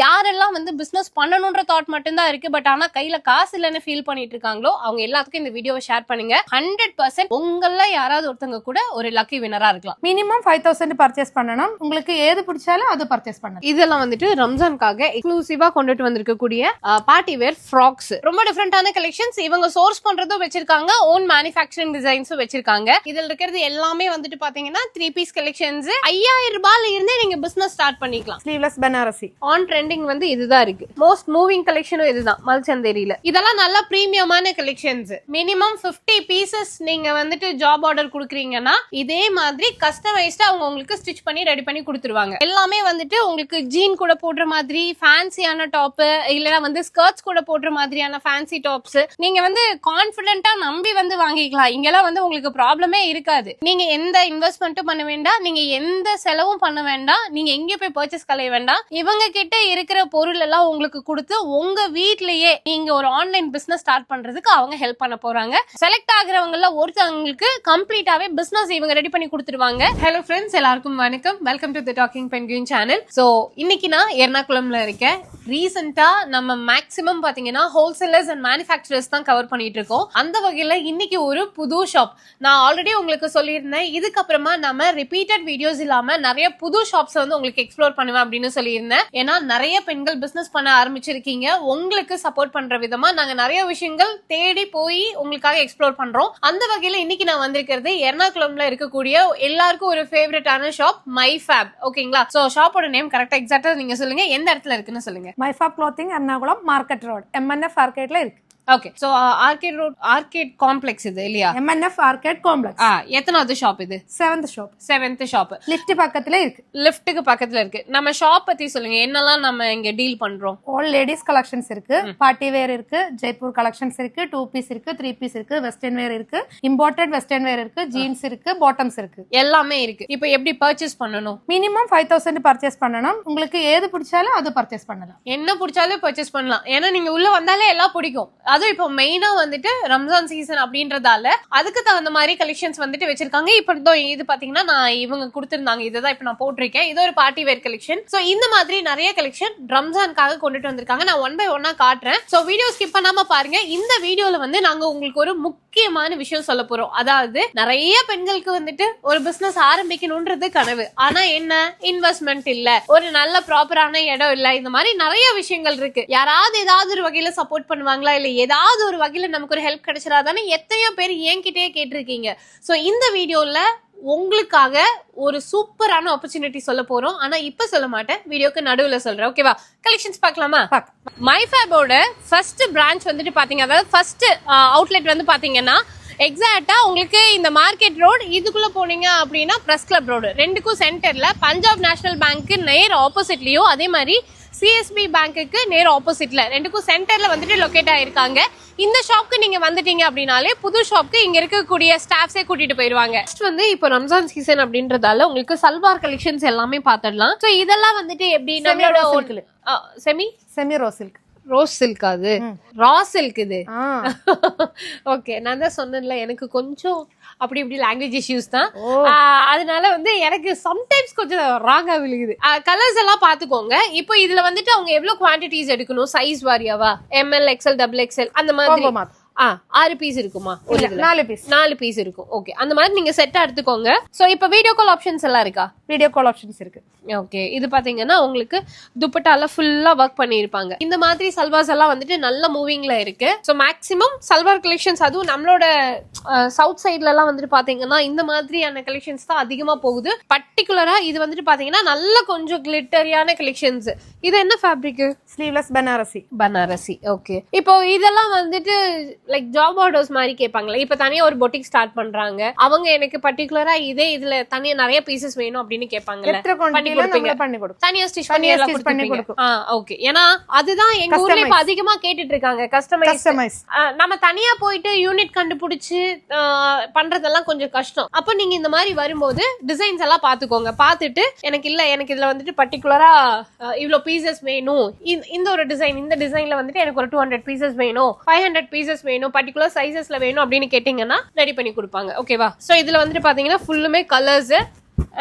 யாரெல்லாம் வந்து business பண்ணணும்ன்ற thought மட்டும் தான் இருக்கு, பட் ஆனா கையில காசு இல்லைன்னு ஃபீல் பண்ணிட்டு இருக்காங்களோ அவங்க எல்லாத்துக்கும் இந்த வீடியோவை ஷேர் பண்ணுங்க. 100% உங்கள யாராவது ஒருத்தங்க கூட ஒரு லக்கி வினரா இருக்கலாம். மினிமம் 5000 பர்ச்சேஸ் பண்ணணும். உங்களுக்கு ஏது பிடிச்சாலும் அது பர்ச்சேஸ் பண்ணணும். இதெல்லாம் வந்துட்டு ரம்ஜானுக்காக எக்ஸ்க்ளூசிவா கொண்டுட்டு வந்திருக்கக்கூடிய பார்ட்டி வேர் ஃப்ராக்ஸ். ரொம்ப டிஃபரெண்டான கலெக்ஷன்ஸ். இவங்க சோர்ஸ் பண்றதும் வச்சிருக்காங்க, ஓன் மேனுஃபேக்சரிங் டிசைன்ஸும் வச்சிருக்காங்க. இதுல இருக்கிறது எல்லாமே வந்துட்டு பாத்தீங்கன்னா 3 பீஸ் கலெக்ஷன்ஸ். 5000 ரூபாயில இருந்தே நீங்க பிசினஸ் ஸ்டார்ட் பண்ணிக்கலாம். ஸ்லீவ்லெஸ் பனாரசி ஆன் ட்ரெண்டிங் வந்து இதுதான் இருக்கு. மோஸ்ட் மூவிங் கலெக்ஷனும் இதுதான் மல்சந்தேரியில. இதெல்லாம் நல்ல பிரீமியமான கலெக்ஷன்ஸ். மினிமம் 50 பீசஸ் நீங்க வந்துட்டு ஜாப் ஆர்டர் கொடுக்குறீங்கன்னா இதே மாதிரி கஸ்டமைஸ்டா அவங்க உங்களுக்கு ஸ்டிச் பண்ணி ரெடி பண்ணி கொடுத்துருவாங்க. எல்லாமே வந்துட்டு உங்களுக்கு ஜீன் கூட போடுற மாதிரி ஃபேன்சியான டாப், இல்லனா வந்து ஸ்கர்ட்ஸ் கூட போடுற மாதிரியான ஃபேன்சி டாப்ஸ் நீங்க வந்து கான்பிடென்ட்டா நம்பி வந்து வாங்கிக்கலாம். இங்கெல்லாம் வந்து உங்களுக்கு ப்ராப்ளமே இருக்காது. நீங்க எந்த இன்வெஸ்ட்மெண்ட்டும் பண்ண வேண்டாம், நீங்க எந்த செலவும் பண்ண வேண்டாம், நீங்க எங்க போய் பர்ச்சேஸ் கலைய வேண்டாம். இவங்க கிட்ட இருக்கிற பொருள் எல்லாம் உங்களுக்கு கொடுத்து உங்க வீட்லயே நீங்க ஒரு ஆன்லைன் பிசினஸ் ஸ்டார்ட் பண்றதுக்கு அவங்க ஹெல்ப் பண்ண போறாங்க. செலக்ட் ஆகுறவங்கள ஒருத்தவங்களுக்கு கம்ப்ளீட்டாவே பிசினஸ் இவங்க ரெடி பண்ணி கொடுத்துருவாங்க. ஹலோ ஃப்ரெண்ட்ஸ், எல்லாருக்கும் வணக்கம். Welcome to the docking penguin channel. So இன்னைக்கு நான் எர்ணாகுளம்ல இருக்கேன். ரீசெண்டா நம்ம மேக்ஸிமம் பாத்தீங்கன்னா ஹோல்சேலர்ஸ் அண்ட் மேனுஃபேக்சரர்ஸ் தான் கவர் பண்ணிட்டு இருக்கோம். அந்த வகையில இன்னைக்கு ஒரு புது ஷாப் நான் ஆல்ரெடி உங்களுக்கு சொல்லியிருந்தேன். இதுக்கப்புறமா நம்ம ரிப்பீட்டட் வீடியோஸ் இல்லாம நிறைய புது ஷாப்ஸ் வந்து உங்களுக்கு எக்ஸ்ப்ளோர் பண்ணுவேன் அப்படின்னு சொல்லியிருந்தேன். ஏன்னா நிறைய பெண்கள் பிசினஸ் பண்ண ஆரம்பிச்சிருக்கீங்க. உங்களுக்கு சப்போர்ட் பண்ற விதமா நாங்க நிறைய விஷயங்கள் தேடி போய் உங்களுக்காக எக்ஸ்ப்ளோர் பண்றோம். அந்த வகையில இன்னைக்கு நான் வந்திருக்கிறது எர்ணாகுளம்ல இருக்கக்கூடிய எல்லாருக்கும் ஒரு ஃபேவரட்டான ஷாப் மைஃபேப். ஓகேங்களா? சோ ஷாப்போட நேம் கரெக்டா எக்ஸாக்ட்டா நீங்க சொல்லுங்க, எந்த இடத்துல இருக்குன்னு சொல்லுங்க. MyFab clothing Ernakulam market road MNF ஆர்கேட்ல இருக்கு. Okay, so arcade road arcade complex இது இல்லையா? MNF arcade complex. எத்தனாவது ஷாப் இது? 7th shop. 7th shop. Lift பக்கத்துல இருக்கு. லிஃப்ட்டுக்கு பக்கத்துல இருக்கு. நம்ம ஷாப் பத்தி சொல்லுங்க, என்னெல்லாம் நம்ம இங்க டீல் பண்றோம்? ஆல் லேடிஸ் கலெக்ஷன்ஸ் இருக்கு, பார்ட்டி வேர் இருக்கு, ஜெய்ப்பூர் கலெக்ஷன்ஸ் இருக்கு, 2 பீஸ் இருக்கு, 3 பீஸ் இருக்கு, வெஸ்டர்ன் வேர் இருக்கு, இம்போர்ட்டட் வெஸ்டர்ன் வேர் இருக்கு, ஜீன்ஸ் இருக்கு, பாட்டம்ஸ் இருக்கு, எல்லாமே இருக்கு. இப்போ எப்படி பர்ச்சேஸ் பண்ணணும்? மினிமம் 5000 பர்ச்சேஸ் பண்ணணும். உங்களுக்கு ஏது பிடிச்சாலும் அது பர்ச்சேஸ் பண்ணலாம். என்ன பிடிச்சாலும் பர்ச்சேஸ் பண்ணலாம். ஏன்னா நீங்க உள்ள வந்தாலே எல்லாம் பிடிக்கும். அதுவும் இப்போ மெயினா வந்துட்டு ரம்ஜான் சீசன் அப்படின்றதால அதுக்கு தகுந்த மாதிரி கலெக்ஷன்ஸ் வந்துட்டு வச்சிருக்காங்க. இப்போ இது பாத்தீங்கன்னா நான் இவங்க கொடுத்திருந்தாங்க, இதுதான் இப்ப நான் போட்டிருக்கேன். இது ஒரு பார்ட்டி வேர் கலெக்ஷன். சோ இந்த மாதிரி நிறைய கலெக்ஷன் ரம்ஜானுக்காக கொண்டுட்டு வந்திருக்காங்க. நான் 1 by 1 காட்டுறேன். சோ வீடியோ ஸ்கிப் பண்ணாம பாருங்க. இந்த வீடியோல வந்து நாங்க உங்களுக்கு ஒரு முக்கியமான விஷயம் சொல்ல போறோம். அதாவது நிறைய பெண்களுக்கு வந்துட்டு ஒரு பிசினஸ் ஆரம்பிக்கணும்ன்றது கனவு. ஆனா என்ன, இன்வெஸ்ட்மெண்ட் இல்ல, ஒரு நல்ல ப்ராப்பரான இடம் இல்ல, இந்த மாதிரி நிறைய விஷயங்கள் இருக்கு. யாராவது ஏதாவது ஒரு வகையில சப்போர்ட் பண்ணுவாங்களா, இல்ல ஏதாவது ஒரு வகையில நமக்கு ஒரு ஹெல்ப் கிடைச்சிடாதானே எத்தனையோ பேர் என்கிட்டயே கேட்டிருக்கீங்க. சோ இந்த வீடியோல உங்களுக்காக ஒரு சூப்பரான ஆப்பர்ச்சுனிட்டி சொல்ல போறோம். ஆனா இப்ப சொல்ல மாட்டேன், வீடியோக்கு நடுவுல சொல்றேன். ஓகேவா? கலெக்ஷன்ஸ் பார்க்கலாமா? மைஃபேபோட ஃபர்ஸ்ட் பிரான்ச் வந்துட்டு பாத்தீங்க, அதாவது ஃபர்ஸ்ட் அவுட்லெட் வந்து பாத்தீங்கன்னா எக்ஸாக்டா உங்களுக்கு இந்த மார்க்கெட் ரோடு இதுக்குள்ள போனீங்க அப்படின்னா பிரஸ் கிளப் ரோடு ரெண்டுக்கும் சென்டர்ல பஞ்சாப் நேஷனல் பேங்க் நேர் ஆப்போசிட்லயும், அதே மாதிரி சிஎஸ்பி பேங்க்குக்கு நேர் ஆப்போசிட்ல ரெண்டுக்கும் சென்டர்ல வந்துட்டு லொகேட் ஆயிருக்காங்க. இந்த ஷாப்க்கு நீங்க வந்துட்டீங்க அப்படின்னாலே புது ஷாப்க்கு இங்க இருக்கக்கூடிய ஸ்டாஃப்ஸே கூட்டிட்டு போயிருவாங்க. வந்து இப்போ ரம்ஜான் சீசன் அப்படின்றதால உங்களுக்கு சல்வார் கலெக்ஷன்ஸ் எல்லாமே பாத்துடலாம். சோ இதெல்லாம் வந்துட்டு எப்படி நம்மளோட semi raw silk, rose silk, அது ரா சில்க் இது. ஓகே, நான் தான் சொன்னேன்ல எனக்கு கொஞ்சம் அப்படி இப்படி லாங்குவேஜ் இஷ்யூஸ் தான். அதனால வந்து எனக்கு சம்டைம்ஸ் கொஞ்சம் ராங்கா விழுகுது. கலர்ஸ் எல்லாம் பாத்துக்கோங்க. இப்போ இதுல வந்துட்டு அவங்க எவ்வளவு குவான்டிட்டிஸ் எடுக்கணும், சைஸ் வாரியாவா, ML XL XXL அந்த மாதிரி 6 பீஸ் இருக்குமா? 4 பீஸ் இருக்கும். ஓகே, அந்த மாதிரி நீங்க செட்டா எடுத்துக்கோங்க. சோ இப்போ வீடியோ கால் ஆப்ஷன்ஸ் எல்லாம் இருக்கா? வீடியோ கால் ஆப்ஷன்ஸ் இருக்கு. ஓகே, இது பாத்தீங்கன்னா உங்களுக்கு துப்பட்டால ஃபுல்லா ஒர்க் பண்ணிருப்பாங்க. இந்த மாதிரி சல்வார்ஸ் எல்லாம் வந்துட்டு நல்ல மூவிங்ல இருக்கு. சோ மேக்ஸிமம் சல்வார் கலெக்ஷன்ஸ், அதுவும் நம்மளோட சவுத் சைட்ல எல்லாம் வந்துட்டு பாத்தீங்கன்னா இந்த மாதிரியான கலெக்ஷன்ஸ் தான் அதிகமா போகுது. பர்டிகுலரா இது வந்துட்டு பாத்தீங்கன்னா நல்ல கொஞ்சம் கிளிட்டரியான கலெக்ஷன்ஸ். இது என்ன ஃபேப்ரிக்? ஸ்லீவ்லெஸ் பனாரசி. ஓகே, இப்போ இதெல்லாம் வந்துட்டு லைக் ஜாப் ஆர்டர்ஸ் மாதிரி கேட்பாங்களா? இப்ப தனியா ஒரு பொட்டிக் ஸ்டார்ட் பண்றாங்க, அவங்க எனக்கு பர்டிகுலரா இதுல தனியா நிறைய பீசஸ் வேணும் அப்படின்னு கேட்பாங்கல்ல, தனியா ஸ்டிச் பண்ணி கொடுப்போம். ஓகே, ஏன்னா அதுதான் எங்க ஊர்ல இப்ப அதிகமா கேட்டுட்டு இருக்காங்க, கஸ்டமைஸ். நம்ம தனியா போயிட்டு யூனிட் கண்டுபிடிச்சு பண்றதெல்லாம் கொஞ்சம் கஷ்டம். அப்ப நீங்க இந்த மாதிரி வரும்போது டிசைன்ஸ் எல்லாம் பாத்துக்கோங்க. பாத்துட்டு எனக்கு இதுல வந்துட்டு பர்டிகுலரா இவ்வளவு பீசஸ் வேணும், இந்த ஒரு டிசைன், இந்த டிசைன்ல வந்துட்டு எனக்கு ஒரு 200 பீசஸ் வேணும், 500 பீசஸ் வேணும், பர்டிகுலர் சைசஸ்ல வேணும் அப்படின்னு கேட்டீங்கன்னா ரெடி பண்ணி கொடுப்பாங்க. ஓகேவா? சோ இதுல வந்துட்டு பாத்தீங்கன்னா ஃபுல்லுமே கலர்ஸ்,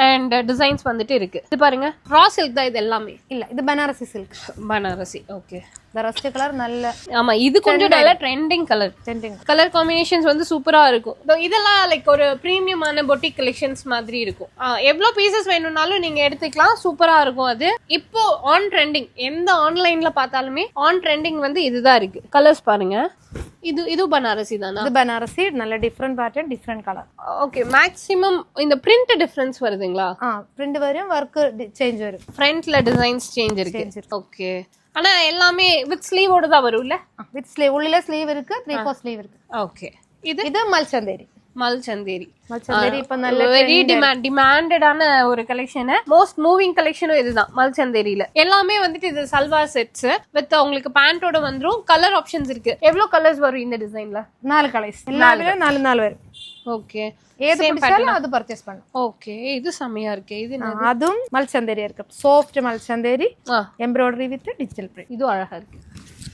அண்ட் டிசைன்ஸ் வந்துட்டு இருக்கு. இது பாருங்க ரா சில்க் தான் இது எல்லாமே. இல்ல இது பனாரசி சில்க். பனாரசி ஓகே. இந்த ரஸ்ட் கலர் நல்ல ஆமா இது கொஞ்சம் நல்ல ட்ரெண்டிங் கலர். கலர் காம்பினேஷன்ஸ் வந்து சூப்பரா இருக்கும். இதெல்லாம் லைக் ஒரு பிரீமியமான பொட்டிக் கலெக்ஷன்ஸ் மாதிரி இருக்கும். எவ்வளவு பீசஸ் வேணும்னாலும் நீங்க எடுத்துக்கலாம். சூப்பரா இருக்கும். அது இப்போ ஆன் ட்ரெண்டிங். எந்த ஆன்லைன்ல பார்த்தாலுமே ஆன் ட்ரெண்டிங் வந்து இதுதான் இருக்கு. கலர்ஸ் பாருங்க. இது பனாரசி தானா? இது பனாரசி நல்ல different pattern different colour. Okay maximum இந்த பிரிண்ட் டிஃபரன்ஸ் வருதுங்களா? பிரிண்ட் வரும் வர்க் சேஞ்ச் வரும். ஃப்ரண்ட்ல டிசைன்ஸ் சேஞ்ச் இருக்கு. ஓகே ஆனா எல்லாமே வித் ஸ்லீவோட தான் வரும்ல? With sleeve. உள்ள ஸ்லீவ் இருக்கு 3/4 ஸ்லீவ் இருக்கு. ஓகே இது மல்சந்தேரி. மல்சந்தேரி இப்ப நல்ல வெரி டிமாண்டடான ஒரு கலெக்ஷன். மோஸ்ட் மூவிங் கலெக்ஷனும் இதுதான் மல்சந்தேரியில. எல்லாமே வந்துட்டு இது சல்வார் செட்ஸ் வித் உங்களுக்கு பேண்டோட வந்துரும். கலர் ஆப்ஷன்ஸ் இருக்கு. எவ்வளவு கலர்ஸ் வரும் இந்த டிசைன்ல? 4 கலர்ஸ். எல்லாமே 4 வரும். ஓகே ஏது பிடிச்சாலும் அது பர்ச்சேஸ் பண்ணு. ஓகே இது செமையா இருக்கு. இது அதுவும் மல்சந்தேரி இருக்கு. Soft Mulchanderi embroidery with digital print. இது அழகா இருக்கு.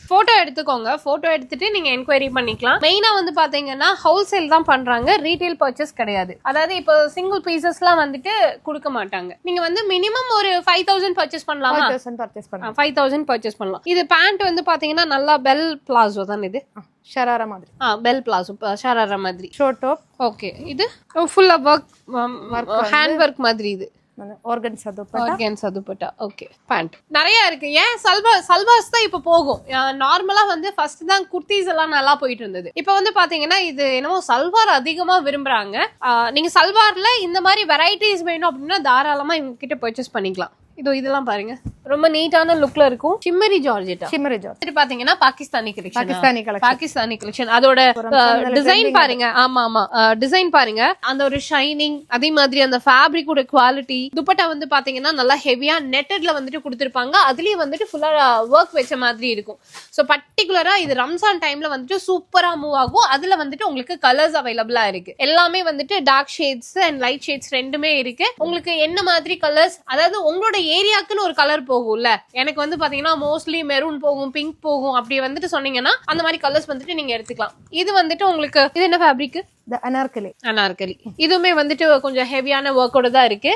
போட்டோ எடுத்துக்கோங்க. போட்டோ எடுத்துட்டு நீங்க என்கொயரி பண்ணிக்கலாம். மெயினா வந்து பாத்தீங்கன்னா ஹோல்சேல் தான் பண்றாங்க. ரீட்டைல் பர்ச்சேஸ் கிடையாது. அதாவது இப்போ சிங்கிள் பீசஸ்லாம் வந்துட்டு கொடுக்க மாட்டாங்க. நீங்க வந்து மினிமம் ஒரு 5000 பர்ச்சேஸ் பண்ணலாமா? 5000 பர்ச்சேஸ் பண்ணலாம். 5000 பர்ச்சேஸ் பண்ணலாம். இது பேண்ட் வந்து பாத்தீங்கன்னா நல்லா பெல் பிளாசோ தான். இது ஷராரா மாதிரி. பெல் பிளாசோ ஷராரா மாதிரி ஷார்ட் டாப். ஓகே இது ஃபுல்லா வர்க் ஹேண்ட் வர்க் மாதிரி. இது ஆர்கன்ஸா துப்பட்டா. ஓகே பேண்ட் நிறைய இருக்கு. ஏன் சல்வார்ஸ் தான் இப்ப போகும். நார்மலா வந்து ஃபர்ஸ்ட் தான் குர்த்திஸ் எல்லாம் நல்லா போயிட்டு இருந்தது. இப்ப வந்து பாத்தீங்கன்னா இது என்னமோ சல்வார் அதிகமா விரும்புறாங்க. நீங்க சல்வார்ல இந்த மாதிரி வெரைட்டிஸ் வேணும் அப்படின்னா தாராளமா இவங்க கிட்ட பர்ச்சேஸ் பண்ணிக்கலாம். இதெல்லாம் பாருங்க ரொம்ப நீட்டான லுக்ல இருக்கும். ஷிம்மரி ஜார்ஜெட்டா. இது பாத்தீங்கன்னா பாகிஸ்தானி கலெக்ஷன். அதோட டிசைன் பாருங்க. ஆமா டிசைன் பாருங்க. அந்த ஒரு ஷைனிங் அதே மாதிரி அந்த ஃபேப்ரிக்கோட குவாலிட்டி. துப்பட்டா வந்து பாத்தீங்கன்னா நல்லா ஹெவியா நெட்டட்ல வந்துட்டு கொடுத்திருப்பாங்க. அதுலயும் வந்துட்டு ஃபுல்லா ஒர்க் வச்ச மாதிரி இருக்கும். சோ பர்டிகுலரா இது ரம்ஜான் டைம்ல வந்துட்டு சூப்பரா மூவ் ஆகும். அதுல வந்துட்டு உங்களுக்கு கலர்ஸ் அவைலபிளா இருக்கு. எல்லாமே வந்துட்டு dark shades and light shades ரெண்டுமே இருக்கு. உங்களுக்கு என்ன மாதிரி கலர்ஸ், அதாவது உங்களோட ஏரியாக்குன்னு ஒரு கலர் போகும்ல. எனக்கு வந்து பாத்தீங்கன்னா மோஸ்ட்லி மெரூன் போகும், பிங்க் போகும். அப்படி வந்துட்டு சொன்னீங்கன்னா அந்த மாதிரி கலர்ஸ் வந்துட்டு நீங்க எடுத்துக்கலாம். இது வந்துட்டு உங்களுக்கு இது என்ன ஃபேப்ரிக்? அனார்கலி. இதுவுமே வந்துட்டு கொஞ்சம் ஹெவியான ஒர்க்கோட தான் இருக்கு.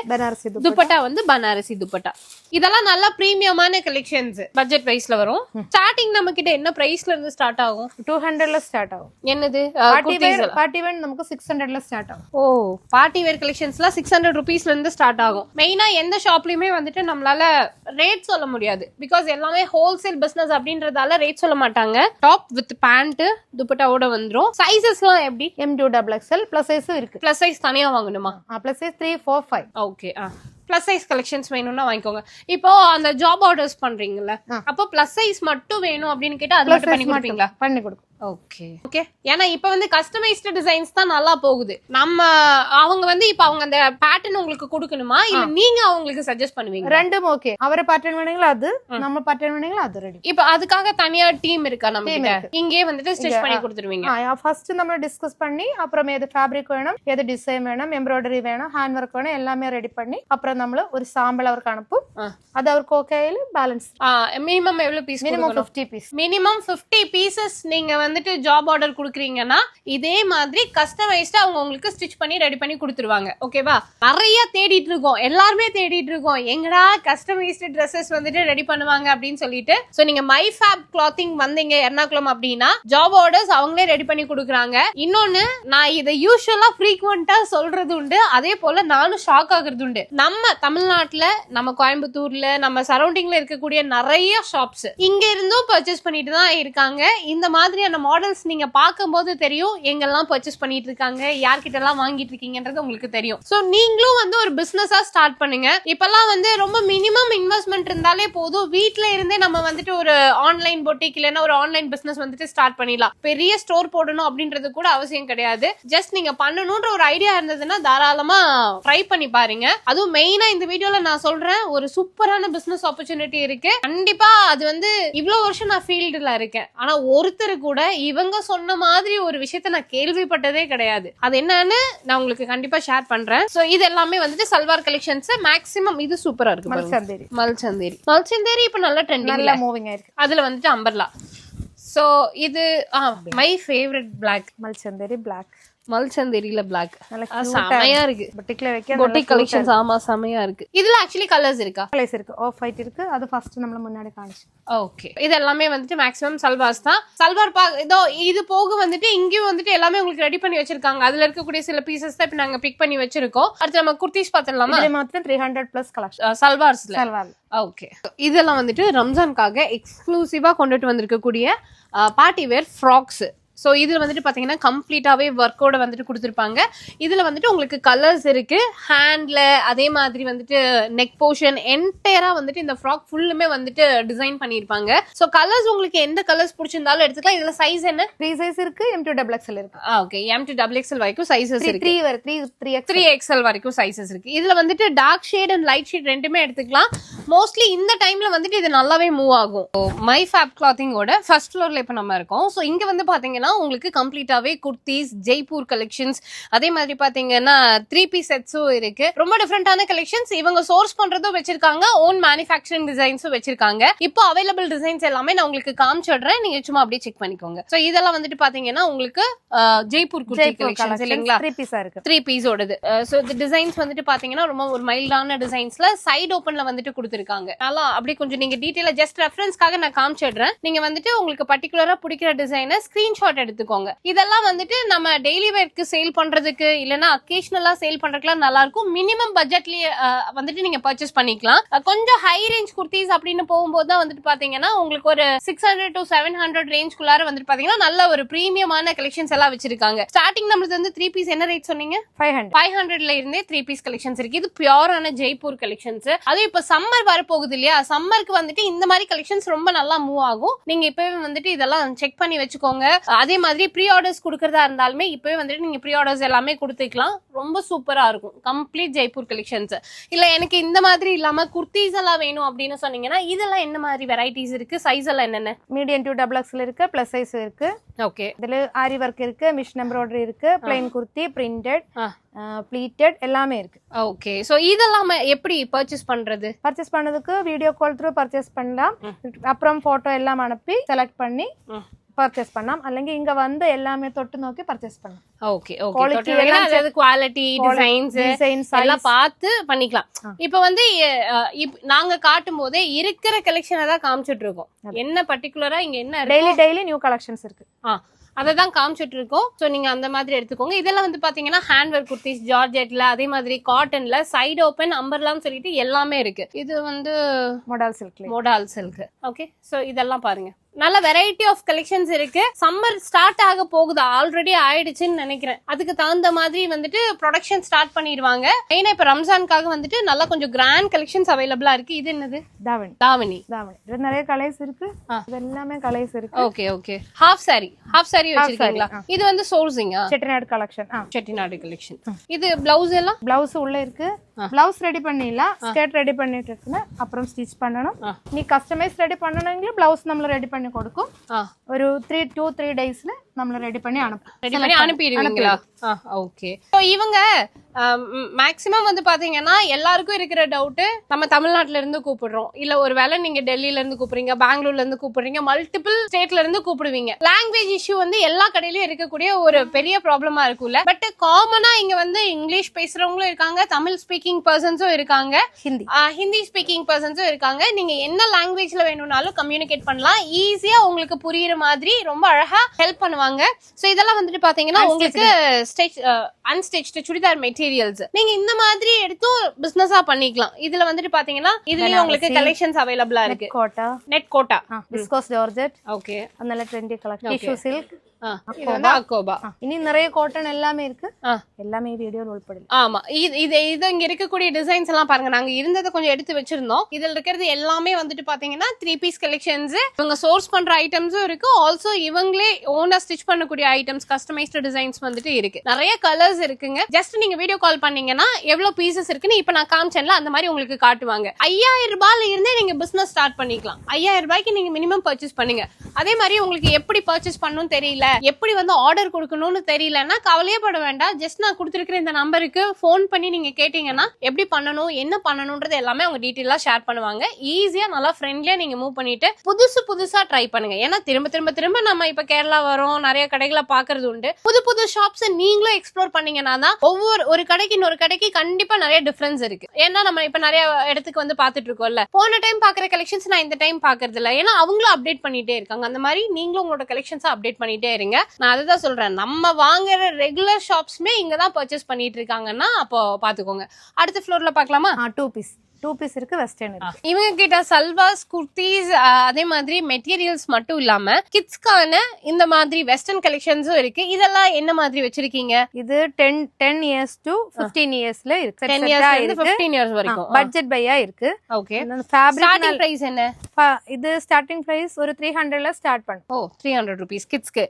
துப்பட்டா வந்து பனாரசி துப்பட்டா. இதெல்லாம் நல்ல பிரீமியமான கலெக்ஷன்ஸ். பட்ஜெட் பிரைஸ்ல வரும். ஸ்டார்டிங் நம்ம கிட்ட என்ன பிரைஸ்ல இருந்து ஸ்டார்ட் ஆகும்? 200ல ஸ்டார்ட் ஆகும். என்னது? பார்ட்டி வேர் நமக்கு 600ல ஸ்டார்ட் ஆகும். ஓ பார்ட்டி வேர் கலெக்ஷன்ஸ்லாம் 600 ரூபீஸ்ல இருந்து ஸ்டார்ட் ஆகும். மெயினா எந்த ஷாப்லயுமே வந்துட்டு நம்மளால ரேட் சொல்ல முடியாது. பிகாஸ் எல்லாமே ஹோல்சேல் பிசினஸ் அப்படின்றதால ரேட் சொல்ல மாட்டாங்க. டாப் வித் பேண்ட் துப்பட்டாவோட வந்துரும். சைஸஸ்லாம் எப்படி? M2XL பிளஸ் சைஸ் இருக்கு. பிளஸ் சைஸ் தனியா வாங்கணுமா? Plus size 3, 4, 5. Okay plus size collections வேணும்னா வாங்கிக்கோங்க. இப்போ அந்த ஜாப் ஆர்டர்ஸ் பண்றீங்கல்ல, அப்போ பிளஸ் சைஸ் மட்டும் வேணும் அப்படின்னு கேட்டா அது மட்டும் பண்ணி கொடுப்பீங்களா? பண்ணி கொடுக்கும். ஓகே ஏன்னா இப்ப வந்து கஸ்டமைஸ்டு டிசைன்ஸ் தான் நல்லா போகுது. நம்ம அவங்க வந்து இப்ப அவங்க அந்த பேட்டர்ன் உங்களுக்கு கொடுக்கணுமா இல்ல நீங்க அவங்களுக்கு சஜஸ்ட் பண்ணுவீங்க? ரெண்டும் ஓகே. அவரே பேட்டர்ன் வேணுங்களா அது, நம்ம பேட்டர்ன் வேணுங்களா அது ரெடி. இப்ப அதுக்காக தனியா டீம் இருக்கா நம்ம கிட்ட? இங்கே வந்துட்டு ஸ்டிச் பண்ணி கொடுத்துருவீங்க. ஃபர்ஸ்ட் நம்ம டிஸ்கஸ் பண்ணி அப்புறம் எது ஃபேப்ரிக் வேணும், எது டிசைன் வேணும், எம்ப்ராய்டரி வேணும், ஹேண்ட் ஒர்க் வேணும், எல்லாமே ரெடி பண்ணி அப்புறம் நம்ம ஒரு சாம்பிள் அவருக்கு அனுப்பும். அது அவருக்கு ஓகேல பேலன்ஸ். மினிமம் எவ்வளவு piece? Minimum 50 piece. Minimum 50 pieces நீங்க வந்துட்டு ஜாப் ஆர்டர் குடுக்குறீங்கன்னா இதே மாதிரி கஸ்டமைஸ்டா அவங்க உங்களுக்கு ஸ்டிச் பண்ணி ரெடி பண்ணி கொடுத்துருவாங்க. ஓகேவா? நிறைய தேடிட்டு இருக்கோம், எல்லாருமே தேடிட்டு இருக்கோம், எங்கடா கஸ்டமைஸ்டு ட்ரெஸ்ஸஸ் வந்துட்டு ரெடி பண்ணுவாங்க அப்படின்னு சொல்லிட்டு. சோ நீங்க மை ஃபேப் கிளாத்திங் வந்தீங்க எர்ணாகுளம் அப்படின்னா ஜாப் ஆர்டர்ஸ் அவங்களே ரெடி பண்ணி கொடுக்குறாங்க. இன்னொன்னு நான் இதை யூஸ்வலா ஃப்ரீக்வெண்டா சொல்றது உண்டு, அதே போல நானும் ஷாக் ஆகுறது உண்டு. நம்ம தமிழ்நாட்டுல, நம்ம கோயம்புத்தூர்ல, நம்ம சரௌண்டிங்ல இருக்கக்கூடிய நிறைய ஷாப்ஸ் இங்க இருந்தும் பர்ச்சேஸ் பண்ணிட்டு தான் இருக்காங்க. இந்த மாதிரியான மாடல்ஸ் நீங்க பார்க்கும்போது தெரியும் எங்கெல்லாம் பர்ச்சேஸ் பண்ணிட்டு இருக்காங்க, யார்கிட்ட எல்லாம் வாங்கிட்டு இருக்கீங்கன்றது உங்களுக்கு தெரியும். சோ நீங்களும் வந்து ஒரு பிசினஸா ஸ்டார்ட் பண்ணுங்க. இப்பெல்லாம் வந்து ரொம்ப மினிமம் இன்வெஸ்ட்மெண்ட் இருந்தாலே போதும். வீட்ல இருந்தே நம்ம வந்துட்டு ஒரு ஆன்லைன் பொட்டிக் இல்லைன்னா ஒரு ஆன்லைன் பிசினஸ் வந்துட்டு ஸ்டார்ட் பண்ணிடலாம். பெரிய ஸ்டோர் போடணும் அப்படின்றது கூட அவசியம் கிடையாது. ஜஸ்ட் நீங்க பண்ணணும்ன்ற ஒரு ஐடியா இருந்ததுன்னா தாராளமா ட்ரை பண்ணி பாருங்க. அதுவும் மெயினா இந்த வீடியோல நான் சொல்றேன், ஒரு சூப்பரான பிசினஸ் ஆப்பர்ச்சுனிட்டி இருக்கு. கண்டிப்பா அது வந்து இவ்வளவு வருஷம் நான் ஃபீல்டுல இருக்கேன், ஆனா ஒருத்தர் கூட இவங்க சொன்ன மாதிரி ஒரு விஷயத்த நான் கேள்விப்பட்டதே கிடையாது. அது என்னன்னு நான் உங்களுக்கு கண்டிப்பா ஷேர் பண்றேன். சோ இது எல்லாமே வந்துட்டு சல்வார் கலெக்ஷன்ஸ். மேக்ஸிமம் இது சூப்பரா இருக்கு. மல்சந்தேரி இப்ப நல்ல ட்ரெண்டிங், நல்ல மூவிங் ஆயிருக்கு. அதுல வந்துட்டு அம்பர்லா. சோ இது my favourite black. Mulchanderi black. மல்சந்தேரியில பிளாக் நல்ல செமையா இருக்கு. பொட்டிக்ல வைக்க பொட்டிக் கலெக்ஷன்ஸ் ஆமா செமையா இருக்கு. இதுல ஆக்சுவலி கலர்ஸ் இருக்கா? கலர்ஸ் இருக்கு. ஆஃப் ஒயிட் இருக்கு. அது ஃபர்ஸ்ட் நம்மள முன்னாடி காமிச்சு. ஓகே. இது எல்லாமே வந்துட்டு மேக்ஸிமம் சல்வார்ஸ் தான். சல்வார் இதோ இது போக வந்துட்டு இங்கேயும் வந்துட்டு எல்லாமே உங்களுக்கு ரெடி பண்ணி வச்சிருக்காங்க. அதுல இருக்கக்கூடிய சில பீசஸ் தான் இப்ப நாங்க பிக் பண்ணி வச்சிருக்கோம். அடுத்து நம்ம குர்தீஸ் பாத்துடலாமா? இதுல மாத்திரம் 300+ கலெக்ஷன் சல்வார்ஸ்ல. சல்வார். ஓகே. இதெல்லாம் வந்துட்டு ரம்ஜானுக்காக எக்ஸ்க்ளூசிவா கொண்டுட்டு வந்திருக்கக்கூடிய பார்ட்டி வேர் ஃப்ராக்ஸ். ஸோ இதில் வந்துட்டு பார்த்தீங்கன்னா கம்ப்ளீட்டாகவே ஒர்க்கோட வந்துட்டு கொடுத்துருப்பாங்க. இதில் வந்துட்டு உங்களுக்கு கலர்ஸ் இருக்கு. ஹேண்ட்ல அதே மாதிரி வந்துட்டு நெக் போர்ஷன் என்டையராக வந்துட்டு இந்த ஃப்ராக் ஃபுல்லுமே வந்துட்டு டிசைன் பண்ணியிருப்பாங்க. ஸோ கலர்ஸ் உங்களுக்கு எந்த கலர்ஸ் பிடிச்சிருந்தாலும் எடுத்துக்கலாம். இதில் சைஸ் என்ன? 3 சைஸ் இருக்கு. M2XXL இருக்கு. ஓகே. M2XXL வரைக்கும் சைஸஸ் இருக்கு. 3XL வரைக்கும் சைஸஸ் இருக்கு. இதுல வந்துட்டு dark shade and light shade ரெண்டுமே எடுத்துக்கலாம். மோஸ்ட்லி இந்த டைம்ல வந்துட்டு இது நல்லாவே மூவ் ஆகும். மை ஃபேப் கிளாத்திங்கோட ஃபர்ஸ்ட் ஃப்ளோர்ல இப்ப நம்ம இருக்கோம். ஸோ இங்க வந்து பாத்தீங்கன்னா உங்களுக்கு கம்ப்ளீட்டாவே குர்த்திஸ், ஜெய்ப்பூர் கலெக்ஷன்ஸ், அதே மாதிரி பாத்தீங்கன்னா 3 பீஸ் செட்ஸும் இருக்கு. ரொம்ப டிஃப்ரெண்டான கலெக்ஷன்ஸ். இவங்க சோர்ஸ் பண்றதும் வச்சிருக்காங்க, ஓன் மேனுஃபேக்சரிங் டிசைன்ஸும் வச்சிருக்காங்க. இப்போ அவைலபிள் டிசைன்ஸ் எல்லாமே நான் உங்களுக்கு காமிச்சிடுறேன். நீங்க சும்மா அப்படியே செக் பண்ணிக்கோங்க. ஸோ இதெல்லாம் வந்துட்டு பாத்தீங்கன்னா உங்களுக்கு ஜெய்ப்பூர் குர்த்தி கலெக்ஷன்ஸ் இல்லைங்களா? 3 பீஸா இருக்கு. 3 பீஸ் ஓடுது. ஸோ இந்த டிசைன்ஸ் வந்துட்டு பாத்தீங்கன்னா ரொம்ப ஒரு மைல்டான டிசைன்ஸ்ல சைடு ஓப்பன்ல வந்துட்டு கொடுத்துருக்காங்க. நல்லா அப்படியே கொஞ்சம் நீங்க டீடைலா ஜஸ்ட் ரெஃபரன்ஸ்க்காக நான் காமிச்சிடுறேன். நீங்க வந்துட்டு உங்களுக்கு பர்டிகுலரா பிடிக்கிற டிசைனை ஸ்கிரீன்ஷாட் எடுத்துக்கோங்க. இதெல்லாம் வந்துட்டு நம்ம டெய்லி வேர்க்கு சேல் பண்றதுக்கு இல்லைன்னா அக்கேஷனலா சேல் பண்றதுக்குலாம் நல்லா இருக்கும். மினிமம் பட்ஜெட்லயே வந்துட்டு நீங்க பர்ச்சேஸ் பண்ணிக்கலாம். கொஞ்சம் ஹை ரேஞ்ச் குர்த்திஸ் அப்படின்னு போகும்போது தான் வந்துட்டு பாத்தீங்கன்னா உங்களுக்கு ஒரு 600 to 700 ரேஞ்ச்குள்ளார வந்துட்டு பாத்தீங்கன்னா நல்ல ஒரு பிரீமியமான கலெக்ஷன்ஸ் எல்லாம் வச்சிருக்காங்க. ஸ்டார்டிங் நம்மளுக்கு வந்து 3 பீஸ் என்ன ரேட் சொன்னீங்க? 500ல இருந்தே 3 பீஸ் கலெக்ஷன்ஸ் இருக்கு. இது பியூரான ஜெய்ப்பூர் கலெக்ஷன்ஸ். அதுவும் இப்ப சம்மர் வரப்போகுது இல்லையா? சம்மருக்கு வந்துட்டு இந்த மாதிரி கலெக்ஷன்ஸ் ரொம்ப நல்லா மூவ் ஆகும். நீங்க இப்பவே வந்துட்டு இதெல்லாம் செக் பண்ணி வச்சுக்கோங்க. அதே மாதிரி ப்ரீ ஆர்டர்ஸ் கொடுக்கறதா இருந்தாலுமே இப்பவே வந்துட்டு நீங்க ப்ரீ ஆர்டர்ஸ் எல்லாமே கொடுத்துக்கலாம். ரொம்ப சூப்பரா இருக்கும் கம்ப்ளீட் ஜெய்ப்பூர் கலெக்ஷன்ஸ். இல்ல எனக்கு இந்த மாதிரி இல்லாம குர்த்திஸ் எல்லாம் வேணும் அப்படின்னு சொன்னீங்கன்னா இதெல்லாம் என்ன மாதிரி வெரைட்டிஸ் இருக்கு? சைஸ் எல்லாம் என்னென்ன? மீடியம் டு XXL இருக்கு. பிளஸ் சைஸ் இருக்கு. ஓகே. இதுல ஆரி ஒர்க் இருக்கு, மிஷின் எம்ப்ராய்டரி இருக்கு, பிளைன் குர்த்தி, பிரிண்டட், ப்ளீட்டட் எல்லாமே இருக்கு. ஓகே. சோ இதெல்லாம் எப்படி பர்ச்சேஸ் பண்றது? பர்ச்சேஸ் பண்ணதுக்கு வீடியோ கால் த்ரூ பர்ச்சேஸ் பண்ணலாம். அப்புறம் போட்டோ எல்லாம் அனுப்பி செலக்ட் பண்ணி பர்ச்சேஸ் பண்ணலாம். அல்லங்க இங்க வந்து எல்லாமே தொட்டு நோக்கி பர்ச்சேஸ் பண்ணலாம். Okay okay. அதாவது குவாலிட்டி, டிசைன்ஸ் எல்லாம் பார்த்து பண்ணிக்கலாம். இப்போ வந்து நாங்க காட்டும் போதே இருக்கிற கலெக்ஷனை தான் காமிச்சிட்டு இருக்கோம். என்ன பர்టిక్యులரா இங்க என்ன டெய்லி நியூ கலெக்ஷன்ஸ் இருக்கு. அததான் காமிச்சிட்டு இருக்கோம். சோ நீங்க அந்த மாதிரி எடுத்துக்கோங்க. இதெல்லாம் வந்து பாத்தீங்கன்னா ஹேண்ட் ஒர்க் குர்த்திஸ், ஜார்ஜெட்ல, அதே மாதிரி காட்டன்ல, சைடு ஓபன், அம்பர்லாம் சொல்லிட்டு எல்லாமே இருக்கு. இது வந்து மோடால் சில்க். ஓகே. சோ இதெல்லாம் பாருங்க, நல்ல வெரைட்டி ஆஃப் கலெக்ஷன்ஸ் இருக்கு. சம்மர் ஸ்டார்ட் ஆக போகுது, ஆல்ரெடி ஆயிடுச்சுன்னு நினைக்கிறேன். அதுக்கு தகுந்த மாதிரி வந்துட்டு ப்ரொடக்ஷன் ஸ்டார்ட் பண்ணிடுவாங்க. மெயினா இப்ப ரம்ஜானுக்காக வந்துட்டு நல்லா கொஞ்சம் கிராண்ட் கலெக்ஷன்ஸ் அவைலபிளா இருக்கு. இது என்னது? தாவணி. இது நிறைய கலர்ஸ் இருக்கு. இது எல்லாமே கலர்ஸ் இருக்கு. Okay okay. ஹாஃப் சாரி வச்சிருக்கீங்களா? இது வந்து சோர்சிங்கா? செட்டிநாடு கலெக்ஷன். இது பிளவுஸ் எல்லாம் பிளவுஸ் உள்ள இருக்கு. பிளவுஸ் ரெடி பண்ணிடலாம். ஸ்கர்ட் ரெடி பண்ணிட்டு இருக்குன்னு அப்புறம் ஸ்டிச் பண்ணணும். நீ கஸ்டமைஸ் ரெடி பண்ணணும்னா பிளவுஸ் நம்மள ரெடி பண்ணி கொடுக்கும். ஒரு 3 டேஸ்ல நம்மள ரெடி பண்ணி அனுப்பிடுவீங்களா? ஓகே. சோ இவங்க மேக்ஸிமம் வந்து பாத்தீங்கன்னா எல்லாருக்கும் இருக்கிற டவுட், நம்ம தமிழ்நாட்டுல இருந்து கூப்பிடுறோம், இல்ல ஒரு வேளை நீங்க டெல்லியில இருந்து கூப்பிடுறீங்க, பெங்களூர்ல இருந்து கூப்பிடுறீங்க, மல்டிபிள் ஸ்டேட்ல இருந்து கூப்பிடுவீங்க. லாங்குவேஜ் இஷ்யூ வந்து எல்லா கடையிலயும் இருக்கக்கூடிய ஒரு பெரிய ப்ராப்ளமா இருக்கும்ல. பட் காமனா இங்க வந்து இங்கிலீஷ் பேசுறவங்களும் இருக்காங்க, தமிழ் ஸ்பீக்கிங் பர்சன்ஸும் இருக்காங்க, ஹிந்தி ஸ்பீக்கிங் பர்சன்ஸும் இருக்காங்க. நீங்க என்ன லாங்குவேஜ்ல வேணும்னாலும் கம்யூனிகேட் பண்ணலாம். ஈஸியா உங்களுக்கு புரியுற மாதிரி ரொம்ப அழகா ஹெல்ப் பண்ணுவாங்க. சோ இதெல்லாம் வந்துட்டு பாத்தீங்கன்னா உங்களுக்கு அன்ஸ்டிச்டு சுடிதார் மெட்டீரியல்ஸ் நீங்க இந்த மாதிரி எடுத்து பிசினஸா பண்ணிக்கலாம். இதுல வந்துட்டு பாத்தீங்கன்னா இதுலயும் உங்களுக்கு கலெக்ஷன்ஸ் அவைலபிளா இருக்கு. Net Kota, viscose georgette. Okay. அதனால ட்ரெண்டி கலெக்ஷன், டிஷ்யூ சில்க், அக்கோபா. இனி நிறைய காட்டன் எல்லாமே இருக்கு. எல்லாமே வீடியோல உள்படல. ஆமா. இது இங்க இருக்கக்கூடிய டிசைன்ஸ் எல்லாம் பாருங்க. நாங்க இருந்ததை கொஞ்சம் எடுத்து வச்சிருந்தோம். இதுல இருக்கிறது எல்லாமே வந்துட்டு பாத்தீங்கன்னா 3 பீஸ் கலெக்ஷன்ஸ். இவங்க சோர்ஸ் பண்ற ஐட்டம்ஸும் இருக்கு. ஆல்சோ இவங்களே ஓனா ஸ்டிச் பண்ணக்கூடிய ஐட்டம்ஸ், கஸ்டமைஸ்டு டிசைன்ஸ் வந்துட்டு இருக்கு. நிறைய கலர்ஸ் இருக்குங்க. ஜஸ்ட் நீங்க வீடியோ கால் பண்ணீங்கன்னா எவ்வளவு பீசஸ் இருக்குன்னு இப்ப நான் காமிச்சேன்ல அந்த மாதிரி உங்களுக்கு காட்டுவாங்க. 5000 ரூபாயில இருந்தே நீங்க நீங்க பிசினஸ் ஸ்டார்ட் பண்ணிக்கலாம். 5000 ரூபாய்க்கு நீங்க மினிமம் பர்ச்சேஸ் பண்ணுங்க. அதே மாதிரி உங்களுக்கு எப்படி பர்ச்சேஸ் பண்ணணும் தெரியல, எப்படி வந்து ஆர்டர் கொடுக்கணும்னு தெரியலன்னா கவலையே பட வேண்டாம். ஜஸ்ட் நான் கொடுத்துருக்கிற இந்த நம்பருக்கு ஃபோன் பண்ணி நீங்க கேட்டீங்கன்னா எப்படி பண்ணணும் என்ன பண்ணணும்ன்றது எல்லாமே அவங்க டீட்டெயிலா ஷேர் பண்ணுவாங்க. ஈஸியா நல்லா ஃப்ரெண்ட்லியா நீங்க மூவ் பண்ணிட்டு புதுசா ட்ரை பண்ணுங்க. ஏன்னா திரும்ப நம்ம இப்ப கேரளா வரோம், நிறைய கடைகளை பாக்குறது உண்டு. புது ஷாப்ஸ் நீங்களும் எக்ஸ்ப்ளோர் பண்ணீங்கன்னா தான் ஒரு கடைக்கு இன்னொரு கடைக்கு கண்டிப்பா நிறைய டிஃபரன்ஸ் இருக்கு. ஏன்னா நம்ம இப்ப நிறைய இடத்துக்கு வந்து பாத்துட்டு இருக்கோம்ல, போன டைம் பாக்குற கலெக்ஷன்ஸ் நான் இந்த டைம் பாக்குறது இல்ல. ஏன்னா அவங்களும் அப்டேட் பண்ணிட்டே இருக்காங்க. அந்த மாதிரி நீங்களும் உங்களோட கலெக்ஷன்ஸ் அப்டேட் பண்ணிட்டே இருங்க. நான் அதுதான் சொல்றேன், நம்ம வாங்குற ரெகுலர் ஷாப்ஸ்மே இங்கதான் பர்ச்சேஸ் பண்ணிட்டு இருக்காங்கன்னா அப்போ பாத்துக்கோங்க. அடுத்த ஃப்ளோர்ல பாக்கலாமா? 2 பீஸ் இருக்கு, வெஸ்டர்ன் இருக்கு. இவங்க கிட்ட சல்வாஸ், குர்த்திஸ், அதே மாதிரி மெட்டீரியல்ஸ் மட்டும் இல்லாம கிட்ஸ்க்கான இந்த மாதிரி வெஸ்டர்ன் கலெக்ஷன்ஸும் இருக்கு. இதெல்லாம் என்ன மாதிரி வச்சிருக்கீங்க? இது 10 இயர்ஸ் to 15 இயர்ஸ்ல இருக்கு. 10 இயர்ஸ்ல இருந்து 15 இயர்ஸ் வரைக்கும் பட்ஜெட் பையா இருக்கு. ஓகே. ஃபேப்ரிக் ஸ்டார்டிங் பிரைஸ் என்ன? இது ஸ்டார்டிங் பிரைஸ் ஒரு 300ல ஸ்டார்ட் பண்ணும். ஓ 300 ரூபீஸ் கிட்ஸ்க்கு.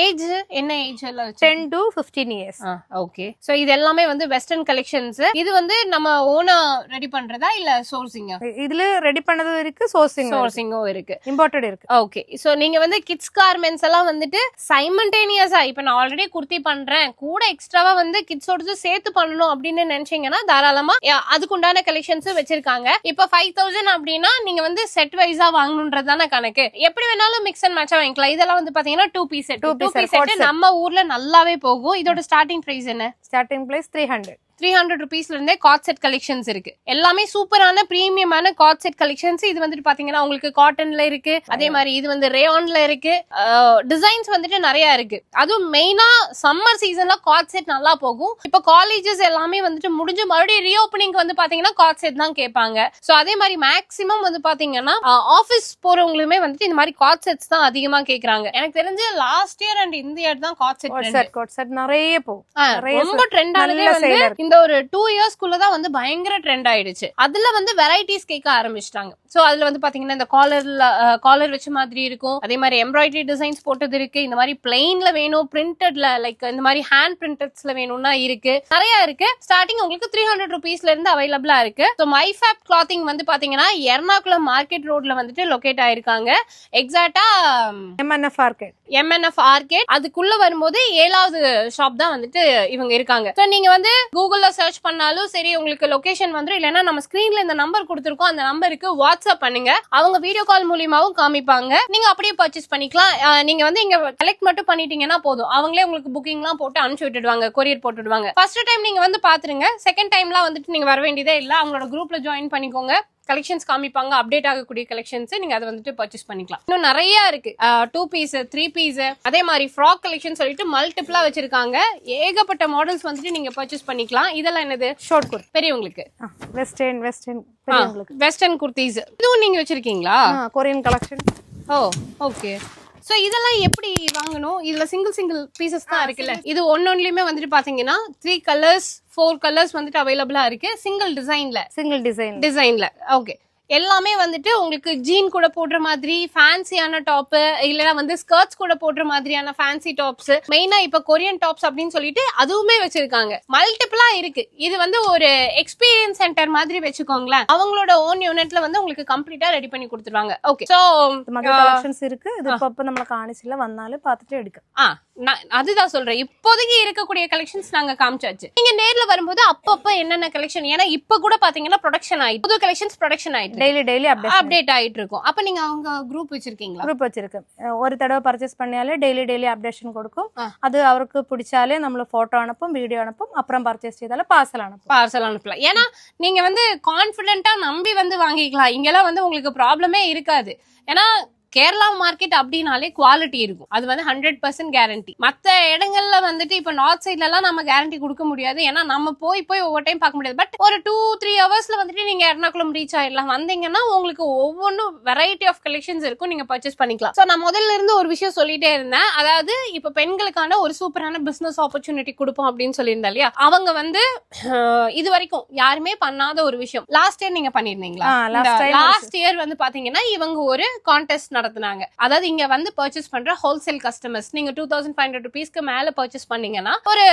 ஏஜ் என்ன ஏஜ் எல்லாம்? 10 to 15 இயர்ஸ். ஓகே. சோ இது எல்லாமே வந்து வெஸ்டர்ன் கலெக்ஷன்ஸ். இது வந்து நம்ம ஓனா ரெடி பண்றதா இல்ல சோர்சிங்கா? இதுல ரெடி பண்ணதும் இருக்கு, சோர்சிங்கும் இருக்கு, இம்போர்ட்டட் இருக்கு. ஓகே. சோ நீங்க வந்து கிட்ஸ் கார்மெண்ட்ஸ் எல்லாம் வந்துட்டு சைமல்டேனியஸா இப்ப நான் ஆல்ரெடி குர்த்தி பண்றேன் கூட எக்ஸ்ட்ராவா வந்து கிட்ஸோட சேர்த்து பண்ணணும் அப்படின்னு நினைச்சீங்கன்னா தாராளமா அதுக்கு உண்டான கலெக்ஷன்ஸ் வச்சிருக்காங்க. இப்ப 5000 அப்படின்னா நீங்க வந்து செட் வைஸா வாங்கணும்ன்றதான கணக்கு. எப்படி வேணாலும் மிக்ஸ் அண்ட் மேட்சா வாங்கிக்கலாம். இதெல்லாம் வந்து பாத்தீங்கன்னா 2 பீஸ் செட் நம்ம ஊர்ல நல்லாவே போகும். இதோட ஸ்டார்டிங் பிரைஸ் என்ன? ஸ்டார்டிங் பிரைஸ் 300 ரூபீஸ்ல இருந்தே காட் செட் கலெக்ஷன்ஸ் இருக்கு. எல்லாமே சூப்பரான பிரீமியமான காட் செட் கலெக்ஷன்ஸ். இது வந்துட்டு பாத்தீங்கன்னா உங்களுக்கு காட்டன்ல இருக்கு, அதே மாதிரி இது வந்து ரேயான்ல இருக்கு. டிசைன்ஸ் வந்துட்டு நிறைய இருக்கு. அதுவும் மெயினா சம்மர் சீசன்ல காட் செட் நல்லா போகும். இப்ப காலேஜஸ் எல்லாமே வந்துட்டு முடிஞ்சு மறுபடியும் ரீஓப்பனிங் வந்து பாத்தீங்கன்னா காட் செட் தான் கேட்பாங்க. சோ அதே மாதிரி மேக்ஸிமம் வந்து பாத்தீங்கன்னா ஆபீஸ் போறவங்களுமே வந்துட்டு இந்த மாதிரி காட் செட்ஸ் தான் அதிகமா கேக்குறாங்க. எனக்கு தெரிஞ்சு லாஸ்ட் இயர் அண்ட் இந்த இயர் தான் காட் செட் நிறைய போகும். ரொம்ப ட்ரெண்ட் ஆனது இந்த ஒரு 2 இயர்ஸ்க்குள்ளதான் வந்து பயங்கர ட்ரெண்ட் ஆயிடுச்சு. அதுல வந்து வெரைட்டிஸ் கேட்க ஆரம்பிச்சிட்டாங்க. சோ அதுல வந்து பாத்தீங்கன்னா இந்த காலர் வச்ச மாதிரி இருக்கும், அதே மாதிரி எம்ப்ராய்டரி டிசைன்ஸ் போட்டது இருக்கு, இந்த மாதிரி பிளெயின்ல வேணும், பிரிண்டட்ல லைக் இந்த மாதிரி ஹேண்ட் பிரிண்டட்ஸ்ல வேணும்னா இருக்கு, நிறைய இருக்கு. ஸ்டார்டிங் உங்களுக்கு 300 ரூபீஸ்ல இருந்து அவைலபிளா இருக்கு. ஸோ மைஃபேப் கிளாத்திங் வந்து பாத்தீங்கன்னா எர்ணாகுளம் மார்க்கெட் ரோட்ல வந்துட்டு லொகேட் ஆயிருக்காங்க. எக்ஸாக்டா MNF ஆர்கேட் அதுக்குள்ள வரும்போது 7வது ஷாப் தான் வந்துட்டு இவங்க இருக்காங்க. ஸோ நீங்க வந்து கூகுள்ல சர்ச் பண்ணாலும் சரி உங்களுக்கு லொகேஷன் வந்துடும். இல்லைன்னா நம்ம ஸ்கிரீன்ல இந்த நம்பர் கொடுத்துருக்கோம், அந்த நம்பருக்கு வாட்ஸ்அப் பண்ணுங்க. அவங்க வீடியோ கால் மூலியமாவும் காமிப்பாங்க. நீங்க அப்படியே பர்ச்சேஸ் பண்ணிக்கலாம். நீங்க வந்து இங்க கலெக்ட் மட்டும் பண்ணிட்டீங்கன்னா போதும், அவங்களே உங்களுக்கு புக்கிங் எல்லாம் போட்டு அனுப்பிச்சு விட்டுடுவாங்க, கொரியர் போட்டுடுவாங்க. ஃபர்ஸ்ட் டைம் நீங்க வந்து பாத்துருங்க, செகண்ட் டைம்லாம் வந்துட்டு நீங்க வர வேண்டியதே இல்ல. அவங்களோட குரூப்ல ஜாயின் பண்ணிக்கோங்க, கலெக்ஷன்ஸ் காமிப்பாங்க, அப்டேட் ஆகக்கூடிய கலெக்ஷன்ஸ் நீங்க அதை வந்துட்டு பர்ச்சேஸ் பண்ணிக்கலாம். இன்னும் நிறைய இருக்கு, 2 பீஸ் 3 பீஸ் அதே மாதிரி ஃப்ராக் கலெக்ஷன் சொல்லிட்டு மல்டிபிளா வச்சிருக்காங்க. ஏகப்பட்ட மாடல்ஸ் வந்துட்டு நீங்க பர்ச்சேஸ் பண்ணிக்கலாம். இதெல்லாம் என்னது? ஷார்ட் குர்த்தி பெரியவங்களுக்கு, வெஸ்டர்ன் குர்த்திஸ் இதுவும் நீங்க வச்சிருக்கீங்களா? Korean collection. Oh okay. So இதெல்லாம் எப்படி வாங்கணும்? இதுல சிங்கிள் பீசஸ் தான் இருக்குல்ல. இது ஒன்னொன்னுலயுமே வந்துட்டு பாத்தீங்கன்னா 3 கலர்ஸ் 4 கலர்ஸ் வந்துட்டு அவைலபிளா இருக்கு. சிங்கிள் டிசைன்ல ஓகே. எல்லாமே வந்துட்டு உங்களுக்கு ஜீன் கூட போடுற மாதிரி ஃபேன்சியான டாப், இல்லைன்னா வந்து ஸ்கர்ட்ஸ் கூட போடுற மாதிரியான ஃபேன்சி டாப்ஸ், மெயினா இப்ப கொரியன் டாப்ஸ் அப்படின்னு சொல்லிட்டு அதுவுமே வச்சிருக்காங்க. மல்டிபிளா இருக்கு. இது வந்து ஒரு எக்ஸ்பீரியன்ஸ் சென்டர் மாதிரி வச்சுக்கோங்களேன். அவங்களோட ஓன் யூனிட்ல வந்து உங்களுக்கு கம்ப்ளீட்டா ரெடி பண்ணி கொடுத்துருவாங்க. ஓகே. சோ கலெக்ஷன்ஸ் இருக்கு. இது இப்ப நம்ம காணிச்சில வந்தாலும் பார்த்துட்டு எடுக்க. அதுதான் சொல்றேன், இப்போதைக்கு இருக்கக்கூடிய கலெக்ஷன்ஸ் நாங்க காமிச்சாச்சு. நீங்க நேர்ல வரும்போது அப்பப்ப என்னென்ன கலெக்ஷன், ஏன்னா இப்ப கூட பாத்தீங்கன்னா ப்ரொடக்ஷன் ஆயிட்டு புது கலெக்ஷன்ஸ் ப்ரொடக்ஷன் ஆயிட்டு டெய்லி அப்டேட் ஆயிட்டு இருக்கும். அப்ப நீங்க அவங்க குரூப் வச்சிருக்கீங்களா? குரூப் வச்சிருக்கு. ஒரு தடவை பர்ச்சேஸ் பண்ணாலே டெய்லி அப்டேஷன் கொடுக்கும். அது அவருக்கு பிடிச்சாலே நம்மள போட்டோ அனுப்பும், வீடியோ அனுப்பும். அப்புறம் பர்ச்சேஸ் செய்தால பார்சல் அனுப்பலாம். ஏன்னா நீங்க வந்து கான்பிடென்ட்டா நம்பி வந்து வாங்கிக்கலாம். இங்கெல்லாம் வந்து உங்களுக்கு ப்ராப்ளமே இருக்காது. ஏன்னா கேரளா மார்க்கெட் அப்படின்னாலே குவாலிட்டி இருக்கும், அது வந்து 100% கேரண்டி. மத்த இடங்கள்ல வந்துட்டு இப்ப நார்த் சைட்ல எல்லாம் நம்ம கேரண்டி கொடுக்க முடியாது, ஏன்னா நம்ம போய் ஒவ்வொரு டைம் பார்க்க முடியாது. பட் ஒரு 2-3 ஹவர்ஸ்ல வந்துட்டு நீங்க எர்ணாகுளம் ரீச் ஆயிடலாம். வந்தீங்கன்னா உங்களுக்கு ஒவ்வொன்றும் வெரைட்டி ஆஃப் கலெக்ஷன்ஸ் இருக்கும், நீங்க பர்ச்சேஸ் பண்ணிக்கலாம். சோ நான் முதல்ல இருந்து ஒரு விஷயம் சொல்லிட்டே இருந்தேன், அதாவது இப்ப பெண்களுக்கான ஒரு சூப்பரான பிசினஸ் ஆப்பர்ச்சுனிட்டி கொடுப்போம் அப்படின்னு சொல்லியிருந்தா இல்லையா. அவங்க வந்து இது வரைக்கும் யாருமே பண்ணாத ஒரு விஷயம் லாஸ்ட் இயர் நீங்க பண்ணிருந்தீங்களா? லாஸ்ட் இயர் வந்து பாத்தீங்கன்னா இவங்க ஒரு கான்டெஸ்ட் நடத்துனாங்க. அதாவது இங்க வந்து பர்ச்சேஸ் பண்ற ஹோல்சேல் கஸ்டமர்ஸ் நீங்க 2500 rupeesக்கு மேல பர்ச்சேஸ் பண்ணீங்கன்னா ஒரு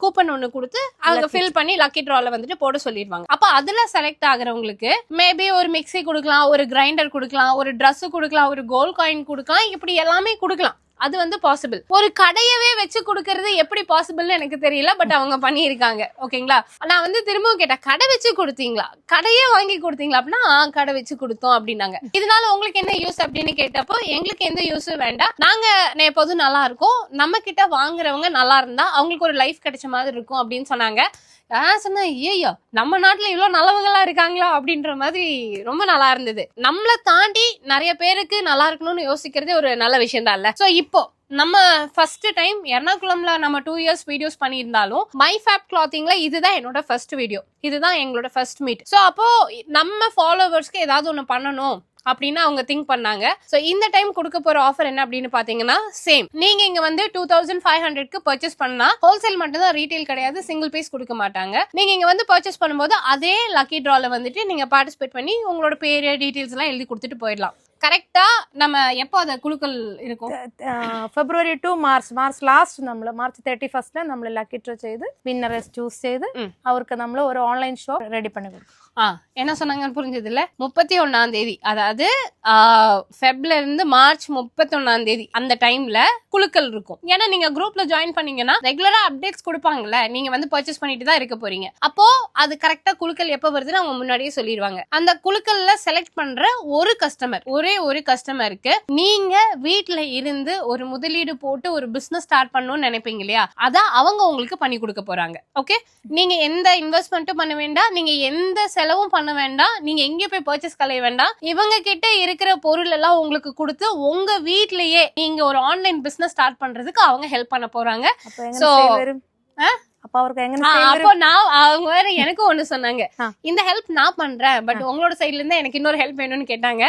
கூப்பன் ஒண்ணு கொடுத்து அவங்க ஃபில் பண்ணி லக்கி டிரால வந்துட்டு போட சொல்லிடுவாங்க. அப்ப அதுல செலக்ட் ஆகுறவங்களுக்கு மேபி ஒரு மிக்ஸி கொடுக்கலாம், ஒரு கிரைண்டர் கொடுக்கலாம், ஒரு Dress கொடுக்கலாம், ஒரு கோல்ட் காயின் கொடுக்கலாம், இப்படி எல்லாமே கொடுக்கலாம். அது வந்து பாசிபிள். ஒரு கடையவே வச்சு கொடுக்கறது எப்படி பாசிபிள்னு எனக்கு தெரியல, பட் அவங்க பண்ணியிருக்காங்க. ஓகேங்களா? நான் வந்து திரும்பவும் கேட்டேன், கடை வச்சு கொடுத்தீங்களா, கடையே வாங்கி கொடுத்தீங்களா அப்படின்னா கடை வச்சு கொடுத்தோம் அப்படின்னாங்க. இதனால உங்களுக்கு என்ன யூஸ் அப்படின்னு கேட்டப்போ எங்களுக்கு எந்த யூஸும் வேண்டாம், நாங்க எப்போதும் நல்லா இருக்கோம், நம்ம கிட்ட வாங்குறவங்க நல்லா இருந்தா அவங்களுக்கு ஒரு லைஃப் கிடைச்ச மாதிரி இருக்கும் அப்படின்னு சொன்னாங்க. நான் சொன்னேன், ஐயோ நம்ம நாட்டுல இவ்வளவு நல்லவங்களா இருக்காங்களா அப்படின்ற மாதிரி ரொம்ப நல்லா இருந்தது. நம்மளை தாண்டி நிறைய பேருக்கு நல்லா இருக்கணும்னு யோசிக்கிறதே ஒரு நல்ல விஷயம் தான் இல்ல. சோ இப்போ நம்ம ஃபர்ஸ்ட் டைம் எர்ணாகுளம்ல நம்ம 2 years வீடியோஸ் பண்ணியிருந்தாலும் மை ஃபேப் கிளாத்திங்ல இதுதான் என்னோட ஃபர்ஸ்ட் வீடியோ, இதுதான் எங்களோட ஃபர்ஸ்ட் மீட். சோ அப்போ நம்ம ஃபாலோவர்ஸ்க்கு ஏதாவது ஒண்ணு பண்ணணும் அப்படின்னு அவங்க திங்க் பண்ணாங்க. சோ இந்த டைம் கொடுக்க போற ஆஃபர் என்ன அப்படின்னு பாத்தீங்கன்னா சேம். நீங்க இங்க வந்து 2500க்கு பர்ச்சேஸ் பண்ணா ஹோல்சேல் மட்டும் தான், ரீட்டைல் கிடையாது, சிங்கிள் பீஸ் கொடுக்க மாட்டாங்க. நீங்க இங்க வந்து பர்ச்சேஸ் பண்ணும்போது அதே லக்கி டிரால வந்துட்டு நீங்க பார்ட்டிசிபேட் பண்ணி உங்களோட பேரு டீடைல்ஸ் எல்லாம் எழுதி கொடுத்துட்டு போயிடலாம். கரெக்டா நம்ம எப்போ அத குழுக்கள் இருக்கும்? ഫെബ്രുവരി ടു മാർച്ച് ലാസ്റ്റ് നമ്മൾ മാർച്ച് 31 നമ്മൾ ലക്കി ഡ്രോ ചെയ്ത് വിന്നറെ ചൂസ് ചെയ്ത് അവർക്ക് നമ്മൾ ഒരു ഓൺലൈൻ ഷോപ്പ് ரெடி பண்ணி கொடுக்கும். என்ன சொன்னாங்கன்னு புரிஞ்சது இல்ல. 31ஆம் தேதி, அதாவது ஃபெப்ல இருந்து மார்ச் 31ஆம் தேதி அந்த டைம்ல குழுக்கள் இருக்கும். ஏன்னா நீங்க குரூப்ல ஜாயின் பண்ணீங்கன்னா ரெகுலரா அப்டேட்ஸ் கொடுப்பாங்கல்ல, நீங்க வந்து பர்ச்சேஸ் பண்ணிட்டு தான் இருக்க போறீங்க. அப்போ அது கரெக்டா குழுக்கள் எப்ப வருதுன்னு அவங்க முன்னாடியே சொல்லிடுவாங்க. அந்த குழுக்கள்ல செலக்ட் பண்ற ஒரு கஸ்டமர், ஒரே ஒரு கஸ்டமருக்கு நீங்க வீட்டுல இருந்து ஒரு முதலீடு போட்டு ஒரு பிசினஸ் ஸ்டார்ட் பண்ணணும்னு நினைப்பீங்க இல்லையா, அதான் அவங்க உங்களுக்கு பண்ணி கொடுக்க போறாங்க. ஓகே, நீங்க எந்த இன்வெஸ்ட்மெண்ட்டும் பண்ண வேண்டாம், நீங்க எந்த செலவும் பண்ண வேண்டாம், நீங்க எங்க போய் பர்ச்சேஸ் கலைய வேண்டாம். இவங்க கிட்ட இருக்கிற பொருள் எல்லாம் உங்களுக்கு கொடுத்து உங்க வீட்லயே நீங்க ஒரு ஆன்லைன் பிசினஸ் ஸ்டார்ட் பண்றதுக்கு அவங்க ஹெல்ப் பண்ண போறாங்க. சோ அப்ப அவருக்கு எங்க அப்போ நான் அவங்க வேற எனக்கு ஒண்ணு சொன்னாங்க, இந்த ஹெல்ப் நான் பண்றேன், பட் உங்களோட சைட்ல இருந்து எனக்கு இன்னொரு ஹெல்ப் வேணும்னு கேட்டாங்க.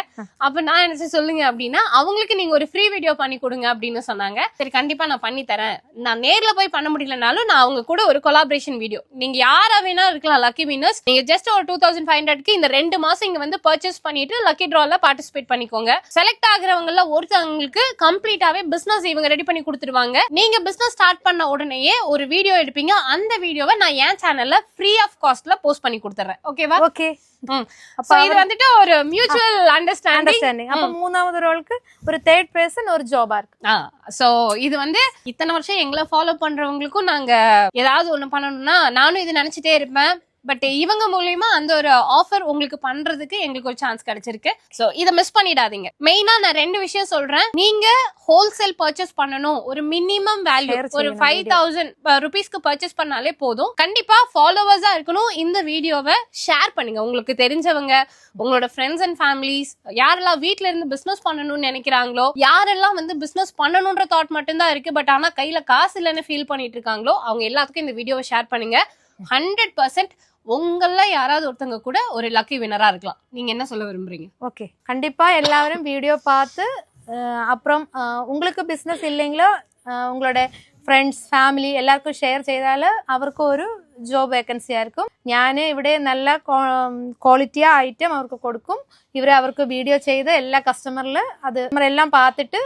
அப்ப நான் என்ன சொல்லுங்க அப்படின்னா, அவங்களுக்கு நீங்க ஒரு ஃப்ரீ வீடியோ பண்ணி கொடுங்க அப்படின்னு சொன்னாங்க. சரி கண்டிப்பா நான் பண்ணி தரேன். நான் நேர்ல போய் பண்ண முடியலனாலும் நான் அவங்க கூட ஒரு கொலாபரேஷன் வீடியோ, நீங்க யாரா வேணா இருக்கலாம் லக்கி வின்னர்ஸ், நீங்க ஜஸ்ட் ஒரு 2500க்கு இந்த 2 மாசம் இங்க வந்து பர்ச்சேஸ் பண்ணிட்டு லக்கி டிரால பார்ட்டிசிபேட் பண்ணிக்கோங்க. செலக்ட் ஆகுறவங்கள ஒருத்தவங்களுக்கு கம்ப்ளீட்டாவே பிசினஸ் இவங்க ரெடி பண்ணி கொடுத்துருவாங்க. நீங்க பிசினஸ் ஸ்டார்ட் பண்ண உடனேயே ஒரு வீடியோ எடுப்பீங்க, அந்த வீடியோவை நான் என் சேனல்ல ஃப்ரீ ஆஃப் காஸ்ட்ல போஸ்ட் பண்ணி கொடுத்துறேன். ஓகேவா? ஓகே. அப்ப இது வந்துட்டு ஒரு மியூச்சுவல் அண்டர்ஸ்டாண்டிங். அப்ப மூணாவது ரோலுக்கு ஒரு தேர்ட் பர்சன் ஒரு ஜாபா இருக்கு. சோ இது வந்து இத்தனை வருஷம் எங்களை ஃபாலோ பண்றவங்களுக்கும் நாங்க ஏதாவது ஒண்ணு பண்ணணும்னா நானும் இது நினைச்சிட்டே இருப்பேன். பட் இவங்க மூலியமா அந்த ஒரு ஆஃபர் உங்களுக்கு பண்றதுக்கு எங்களுக்கு ஒரு சான்ஸ் கிடைச்சிருக்கு. சோ இத மிஸ் பண்ணிடாதீங்க. மெயினா நான் 2 விஷயம் சொல்றேன். நீங்க ஹோல்சேல் பர்ச்சேஸ் பண்ணணும், ஒரு மினிமம் வேல்யூ ஒரு 5000 rupeesக்கு பர்ச்சேஸ் பண்ணாலே போதும். கண்டிப்பா ஃபாலோவர்ஸா இருக்கணும். இந்த வீடியோவை ஷேர் பண்ணுங்க, உங்களுக்கு தெரிஞ்சவங்க, உங்களோட ஃப்ரெண்ட்ஸ் அண்ட் ஃபேமிலிஸ், யாரெல்லாம் வீட்ல இருந்து பிசினஸ் பண்ணணும்னு நினைக்கிறாங்களோ, யாரெல்லாம் வந்து பிசினஸ் பண்ணணும்ன்ற தாட் மட்டும் தான் இருக்கு பட் ஆனா கையில காசு இல்லைன்னு ஃபீல் பண்ணிட்டு இருக்காங்களோ அவங்க எல்லாத்துக்கும் இந்த வீடியோவை ஷேர் பண்ணுங்க. 100% உங்கள யாராவது ஒருத்தங்க கூட ஒரு லக்கி வினரா இருக்கலாம். நீங்க என்ன சொல்ல விரும்புறீங்க? ஓகே, கண்டிப்பா எல்லாரும் வீடியோ பார்த்து அப்புறம் உங்களுக்கு பிசினஸ் இல்லைங்களோ உங்களோட ഫ്രണ്ട്സ് ഫാമിലി എല്ലാവർക്കും ഷെയർ ചെയ്താൽ അവർക്ക് ഒരു ജോബ് വേക്കൻസി ആയിരിക്കും. ഞാൻ ഇവിടെ നല്ല ക്വാളിറ്റി ഐറ്റം അവർക്ക് കൊടുക്കും. അവർക്ക് വീഡിയോ ചെയ്ത് എല്ലാ കസ്റ്റമറിൽ അത് എല്ലാം பார்த்துட்டு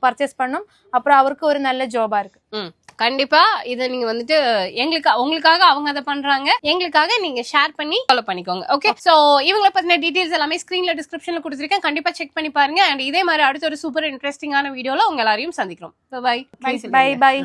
பர்ச்சேஸ் பண்ணும். அப்புறம் அவருக்கு ஒரு நல்ல ஜாபா இருக்கு. கண்டிப்பா இதை நீங்க வந்துட்டு உங்களுக்காக அவங்க அதை பண்றாங்க, எங்களுக்காக நீங்க ஷேர் பண்ணி ஃபாலோ பண்ணிக்கோங்க. ஓகே, சோ இவங்களை பத்தின டீடைல்ஸ் எல்லாமே ஸ்கிரீன்ல டிஸ்கிரிப்ஷன்ல கொடுத்துருக்கேன், கண்டிப்பா செக் பண்ணி பாருங்க. அண்ட் இதே மாதிரி அடுத்த ஒரு சூப்பர் இன்ட்ரெஸ்டிங்கான வீடியோல உங்க எல்லாரையும் சந்திக்கிறோம். Bye by.